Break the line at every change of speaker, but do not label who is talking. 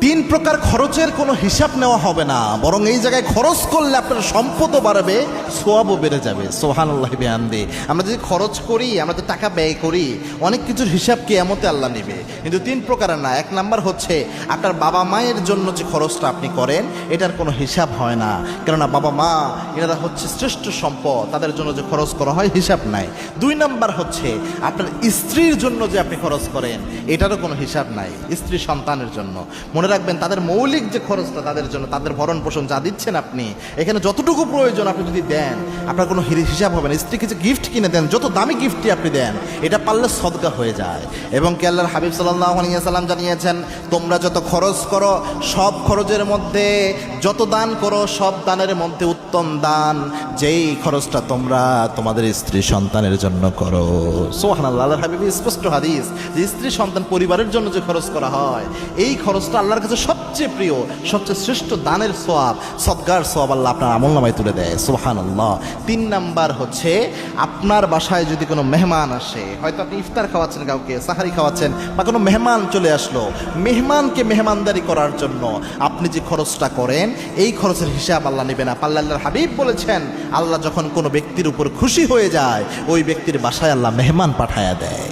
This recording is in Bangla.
তিন প্রকার খরচের কোনো হিসাব নেওয়া হবে না, বরং এই জায়গায় খরচ করলে আপনার সম্পদও বাড়বে, সোয়াবও বেড়ে যাবে। সুবহানাল্লাহ বিহামদি। আমরা যদি খরচ করি, আমরা তো টাকা ব্যয় করি, অনেক কিছুর হিসাব কিয়ামতে আল্লাহ নেবে, কিন্তু তিন প্রকারের না। এক নাম্বার হচ্ছে আপনার বাবা মায়ের জন্য যে খরচটা আপনি করেন এটার কোনো হিসাব হয় না, কেননা বাবা মা এনারা হচ্ছে শ্রেষ্ঠ সম্পদ, তাদের জন্য যে খরচ করা হয় হিসাব নাই। দুই নাম্বার হচ্ছে আপনার স্ত্রীর জন্য যে আপনি খরচ করেন এটারও কোনো হিসাব নাই। স্ত্রী সন্তানের জন্য মনে রাখবেন, তাদের মৌলিক যে খরচটা তাদের জন্য, তাদের ভরণ পোষণ যা দিচ্ছেন আপনি, এখানে যতটুকু প্রয়োজন আপনি যদি দেন আপনার কোনো হিসাব হবে না। স্ত্রীকে যে গিফট কিনে দেন, যত দামি গিফটই আপনি দেন, এটা পারলে সদকা হয়ে যায়। এবং কি আল্লাহর হাবিব সাল্লাল্লাহু আলাইহি ওয়াসাল্লাম জানিয়েছেন, তোমরা যত খরচ করো সব খরচের মধ্যে, যত দান করো সব দানের মধ্যে উত্তম দান যেই খরচটা তোমরা তোমাদের স্ত্রী সন্তানের জন্য করো। সুবহানাল্লাহ। আল্লাহর হাবিব স্পষ্ট হাদিস যে স্ত্রী সন্তান পরিবারের জন্য যে খরচ করা হয় এই খরচটা আল্লাহর কাছে সবচেয়ে প্রিয়, সবচেয়ে শ্রেষ্ঠ দানের সওয়াব, সদকার সওয়াব আল্লাহ আপনার আমলনামায় তুলে দেয়। সুবহানাল্লাহ। তিন নাম্বার হচ্ছে আপনার বাসায় যদি কোনো মেহমান আসে, হয়তো আপনি ইফতার খাওয়াচ্ছেন কাউকে, সাহারি খাওয়াচ্ছেন, বা কোনো মেহমান চলে আসলো, মেহমানকে মেহমানদারি করার জন্য আপনি যে খরচটা করেন এই খরচের হিসাব আল্লাহ নেবে না। পাল্লা আল্লাহর হাবিব বলেছেন, আল্লাহ যখন কোনো ব্যক্তির উপর খুশি হয়ে যায় ওই ব্যক্তির বাসায় আল্লাহ মেহমান পাঠায়া দেয়।